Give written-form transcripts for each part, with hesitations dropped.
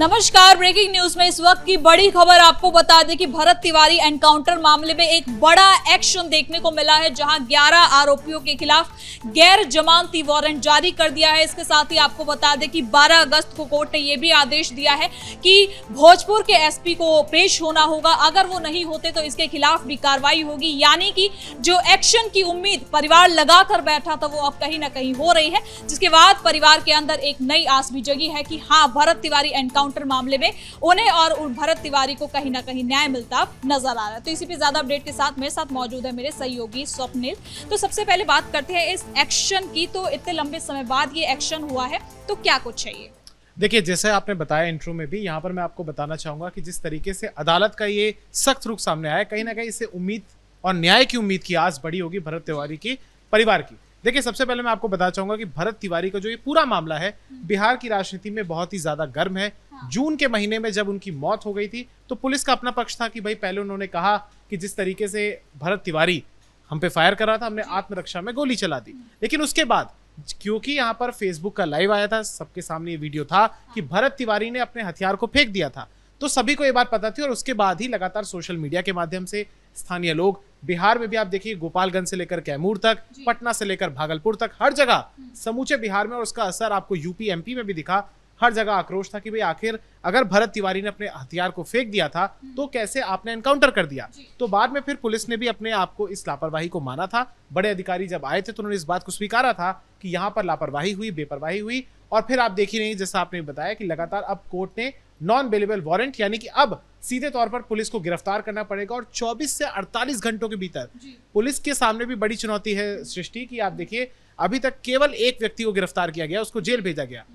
नमस्कार। Breaking news में इस वक्त की बड़ी खबर आपको बता दें कि भरत तिवारी एनकाउंटर मामले में एक बड़ा एक्शन देखने को मिला है, जहां 11 आरोपियों के खिलाफ गैर जमानती वारंट जारी कर दिया है। इसके साथ ही आपको बता दें कि 12 अगस्त को कोर्ट ने यह भी आदेश दिया है कि भोजपुर के एसपी को पेश होना होगा। अगर वो नहीं होते तो इसके खिलाफ भी कार्रवाई होगी। यानी कि जो एक्शन की उम्मीद परिवार लगाकर बैठा था वो अब कहीं ना कहीं हो रही है, जिसके बाद परिवार के अंदर एक नई आस भी जगी है कि हाँ, भरत तिवारी एनकाउंटर मामले में उन्हें और भरत तिवारी को कहीं ना कहीं न्याय मिलता नजर आ रहा है। तो इसी पे ज्यादा अपडेट के साथ मेरे साथ मौजूद है मेरे सहयोगी स्वप्निल। तो सबसे पहले बात करते हैं इस एक्शन की। तो इतने लंबे समय बाद ये एक्शन हुआ है, तो क्या कुछ चाहिए? देखिए, जैसे आपने बताया इंट्रो में भी, यहाँ पर मैं आपको बताना चाहूंगा कि जिस तरीके से अदालत का ये सख्त रुख सामने आया, कहीं ना कहीं इससे उम्मीद और न्याय की उम्मीद की आस बड़ी होगी भरत तिवारी की परिवार की। देखिए, सबसे पहले मैं आपको बताना चाहूंगा कि भरत तिवारी का जो ये पूरा मामला है बिहार की राजनीति में बहुत ही ज्यादा गर्म है। जून के महीने में जब उनकी मौत हो गई थी तो पुलिस का अपना पक्ष था कि भाई, पहले उन्होंने कहा कि जिस तरीके से भरत तिवारी हम पे फायर कर रहा था, हमने आत्मरक्षा में गोली चला दी। लेकिन उसके बाद क्योंकि यहाँ पर फेसबुक का लाइव आया था, सबके सामने ये वीडियो था कि भरत तिवारी ने अपने हथियार को फेंक दिया था, तो सभी को ये बात पता थी। और उसके बाद ही लगातार सोशल मीडिया के माध्यम से स्थानीय लोग, बिहार में भी आप देखिए, गोपालगंज से लेकर कैमूर तक, पटना से लेकर भागलपुर तक, हर जगह समूचे बिहार में, और उसका असर आपको यूपी एमपी में भी दिखा। हर जगह आक्रोश था कि भाई, आखिर अगर भरत तिवारी ने अपने हथियार को फेंक दिया था तो कैसे आपने एनकाउंटर कर दिया। तो बाद में फिर पुलिस ने भी अपने आप को इस लापरवाही को माना था। बड़े अधिकारी जब आए थे तो उन्होंने इस बात को स्वीकारा था कि यहाँ पर लापरवाही हुई, बेपरवाही हुई। और फिर आप देख ही नहीं, जैसा आपने बताया कि लगातार अब कोर्ट ने नॉन बेलेबल वारंट, यानी कि अब सीधे तौर पर पुलिस को गिरफ्तार करना पड़ेगा। और 24 से 48 घंटों के भीतर पुलिस के सामने भी बड़ी चुनौती है सृष्टि की। आप देखिए, अभी तक केवल एक व्यक्ति को गिरफ्तार किया गया, उसको जेल भेजा गया।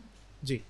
जी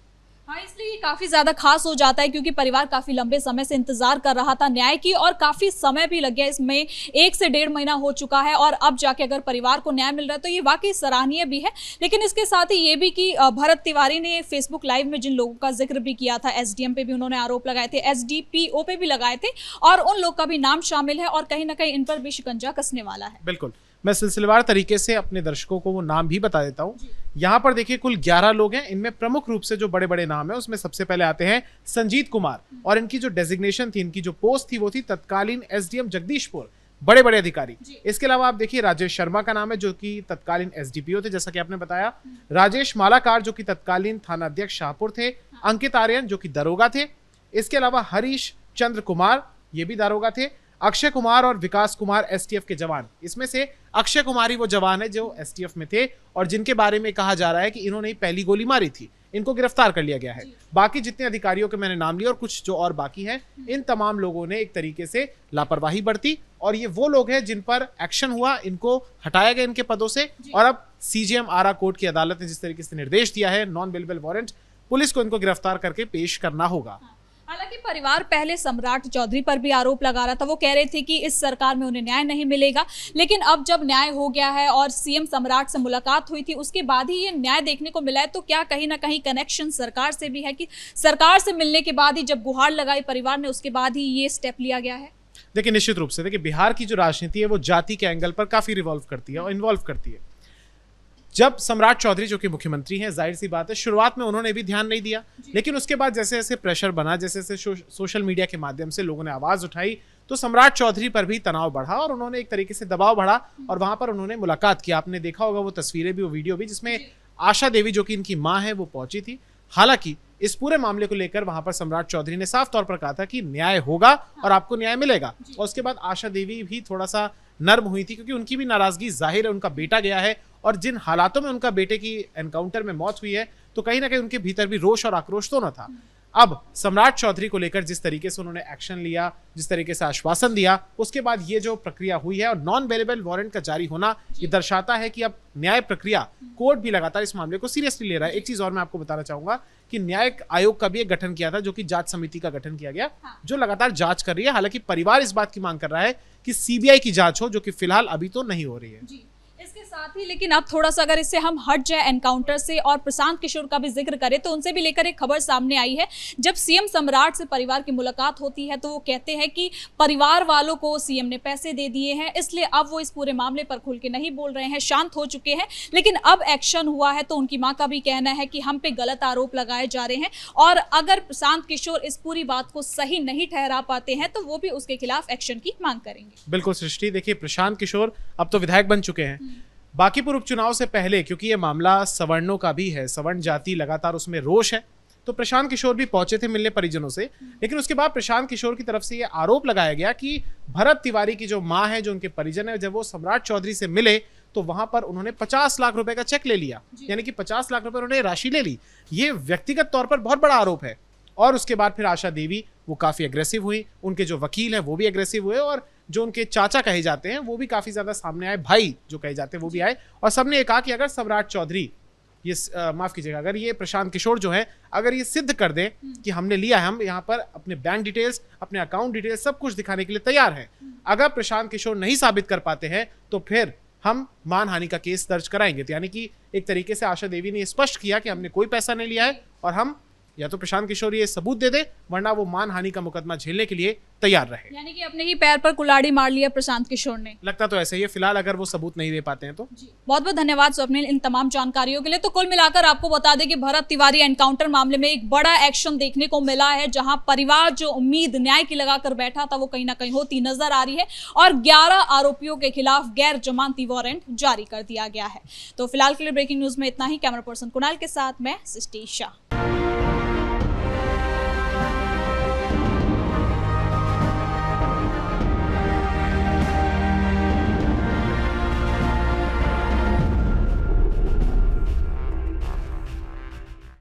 हाँ, इसलिए काफी ज्यादा खास हो जाता है क्योंकि परिवार काफी लंबे समय से इंतजार कर रहा था न्याय की, और काफी समय भी लग गया। इसमें 1 से 1.5 महीना हो चुका है और अब जाके अगर परिवार को न्याय मिल रहा है तो ये वाकई सराहनीय भी है। लेकिन इसके साथ ही ये भी कि भरत तिवारी ने फेसबुक लाइव में जिन लोगों का जिक्र भी किया था, एसडीएम पे भी उन्होंने आरोप लगाए थे, एसडीपीओ पे भी लगाए थे, और उन लोग का भी नाम शामिल है और कहीं ना कहीं इन पर भी शिकंजा कसने वाला है। बिल्कुल, मैं सिलसिलेवार तरीके से अपने दर्शकों को वो नाम भी बता देता हूँ। यहाँ पर देखिए, कुल 11 लोग हैं। इनमें प्रमुख रूप से जो बड़े बड़े नाम है उसमें सबसे पहले आते हैं संजीत कुमार, और इनकी जो डेजिग्नेशन थी, इनकी जो पोस्ट थी, वो थी तत्कालीन एसडीएम जगदीशपुर, बड़े बड़े अधिकारी। इसके अलावा आप देखिए, राजेश शर्मा का नाम है जो कि तत्कालीन एसडीपीओ थे, जैसा कि आपने बताया। राजेश मालाकार जो कि तत्कालीन थाना अध्यक्ष शाहपुर थे। अंकित आर्यन जो कि दरोगा थे। इसके अलावा हरीश चंद्र कुमार, ये भी दरोगा थे। अक्षय कुमार और विकास कुमार एसटीएफ के जवान। इसमें से अक्षय कुमार ही वो जवान है जो एसटीएफ में थे और जिनके बारे में कहा जा रहा है कि इन्होंने पहली गोली मारी थी। इनको गिरफ्तार कर लिया गया है। बाकी जितने अधिकारियों के मैंने नाम लिए और कुछ जो और बाकी हैं, इन तमाम लोगों ने एक तरीके से लापरवाही बरती, और ये वो लोग हैं जिन पर एक्शन हुआ, इनको हटाया गया इनके पदों से। और अब सीजेएम आरा कोर्ट की अदालत ने जिस तरीके से निर्देश दिया है, नॉन बेलेबल वारंट, पुलिस को इनको गिरफ्तार करके पेश करना होगा। हालांकि परिवार पहले सम्राट चौधरी पर भी आरोप लगा रहा था। वो कह रहे थे कि इस सरकार में उन्हें न्याय नहीं मिलेगा, लेकिन अब जब न्याय हो गया है और सीएम सम्राट से मुलाकात हुई थी, उसके बाद ही ये न्याय देखने को मिला है। तो क्या कहीं ना कहीं कनेक्शन सरकार से भी है कि सरकार से मिलने के बाद ही जब गुहार लगाई परिवार ने, उसके बाद ही ये स्टेप लिया गया है? देखिए, निश्चित रूप से देखिए, बिहार की जो राजनीति है वो जाति के एंगल पर काफी रिवॉल्व करती है और इन्वॉल्व करती है। जब सम्राट चौधरी जो कि मुख्यमंत्री हैं, जाहिर सी बात है शुरुआत में उन्होंने भी ध्यान नहीं दिया, लेकिन उसके बाद जैसे जैसे प्रेशर बना, जैसे जैसे सोशल मीडिया के माध्यम से लोगों ने आवाज उठाई, तो सम्राट चौधरी पर भी तनाव बढ़ा और उन्होंने एक तरीके से दबाव बढ़ा और वहां पर उन्होंने मुलाकात की। आपने देखा होगा वो तस्वीरें भी, वो वीडियो भी, जिसमें आशा देवी जो कि इनकी माँ है वो पहुंची थी। हालांकि इस पूरे मामले को लेकर वहां पर सम्राट चौधरी ने साफ तौर पर कहा था कि न्याय होगा और आपको न्याय मिलेगा। और उसके बाद आशा देवी भी थोड़ा सा नर्म हुई थी, क्योंकि उनकी भी नाराजगी जाहिर है, उनका बेटा गया है और जिन हालातों में उनका बेटे की एनकाउंटर में मौत हुई है, तो कहीं ना कहीं उनके भीतर भी रोष और आक्रोश दोनों था। अब सम्राट चौधरी को लेकर जिस तरीके से उन्होंने एक्शन लिया, जिस तरीके से आश्वासन दिया, उसके बाद ये जो प्रक्रिया हुई है और नॉन बेलेबल वारंट का जारी होना, ये दर्शाता है कि अब न्याय प्रक्रिया, कोर्ट भी लगातार इस मामले को सीरियसली ले रहा है। एक चीज और मैं आपको बताना चाहूंगा कि न्यायिक आयोग का भी एक गठन किया था, जो कि जांच समिति का गठन किया गया, जो लगातार जांच कर रही है। हालांकि परिवार इस बात की मांग कर रहा है कि सीबीआई की जांच हो, जो कि फिलहाल अभी तो नहीं हो रही है। इस इसके साथ ही लेकिन अब थोड़ा सा अगर इससे हम हट जाए एनकाउंटर से और प्रशांत किशोर का भी जिक्र करें तो उनसे भी लेकर एक खबर सामने आई है। जब सीएम सम्राट से परिवार की मुलाकात होती है तो वो कहते हैं कि परिवार वालों को सीएम ने पैसे दे दिए हैं, इसलिए अब वो इस पूरे मामले पर खुल के नहीं बोल रहे हैं, शांत हो चुके हैं। लेकिन अब एक्शन हुआ है तो उनकी मां का भी कहना है कि हम पे गलत आरोप लगाए जा रहे हैं और अगर प्रशांत किशोर इस पूरी बात को सही नहीं ठहरा पाते हैं तो वो भी उसके खिलाफ एक्शन की मांग करेंगे। बिल्कुल सृष्टि, देखिए प्रशांत किशोर अब तो विधायक बन चुके हैं। बांकीपुर उपचुनाव से पहले, क्योंकि ये मामला सवर्णों का भी है, सवर्ण जाति लगातार उसमें रोष है, तो प्रशांत किशोर भी पहुंचे थे मिलने परिजनों से। लेकिन उसके बाद प्रशांत किशोर की तरफ से ये आरोप लगाया गया कि भरत तिवारी की जो मां है, जो उनके परिजन है, जब वो सम्राट चौधरी से मिले तो वहां पर उन्होंने 50 लाख रुपए का चेक ले लिया, यानी कि 50 लाख रुपए उन्होंने राशि ले ली। ये व्यक्तिगत तौर पर बहुत बड़ा आरोप है। और उसके बाद फिर आशा देवी वो काफी एग्रेसिव हुई, उनके जो वकील हैं वो भी एग्रेसिव हुए और जो उनके चाचा कहे जाते हैं वो भी काफी ज्यादा सामने आए, भाई जो कहे जाते हैं वो भी आए और सबने ये कहा कि अगर सम्राट चौधरी ये माफ कीजिएगा, अगर ये प्रशांत किशोर जो है अगर ये सिद्ध कर दे कि हमने लिया है, हम यहाँ पर अपने बैंक डिटेल्स, अपने अकाउंट डिटेल्स सब कुछ दिखाने के लिए तैयार हैं। अगर प्रशांत किशोर नहीं साबित कर पाते हैं तो फिर हम मानहानि का केस दर्ज कराएंगे। तो यानी कि एक तरीके से आशा देवी ने स्पष्ट किया कि हमने कोई पैसा नहीं लिया है और हम या तो प्रशांत किशोर ये सबूत दे दे, वरना वो मानहानि का मुकदमा झेलने के लिए तैयार रहे। यानी कि अपने ही पैर पर कुल्हाड़ी मार लिया प्रशांत किशोर ने। लगता तो ऐसे ही है फिलहाल, अगर वो सबूत नहीं दे पाते हैं तो। बहुत बहुत धन्यवाद स्वप्निल इन तमाम जानकारियों के लिए। तो कुल मिलाकर आपको बता दें कि भरत तिवारी एनकाउंटर मामले में एक बड़ा एक्शन देखने को मिला है, जहां परिवार जो उम्मीद न्याय की लगाकर बैठा था वो कहीं ना कहीं होती नजर आ रही है और 11 आरोपियों के खिलाफ गैर जमानती वारंट जारी कर दिया गया है। तो फिलहाल के लिए ब्रेकिंग न्यूज में इतना ही। कैमरा पर्सन कुणाल के साथ मैं सृष्टि शाह।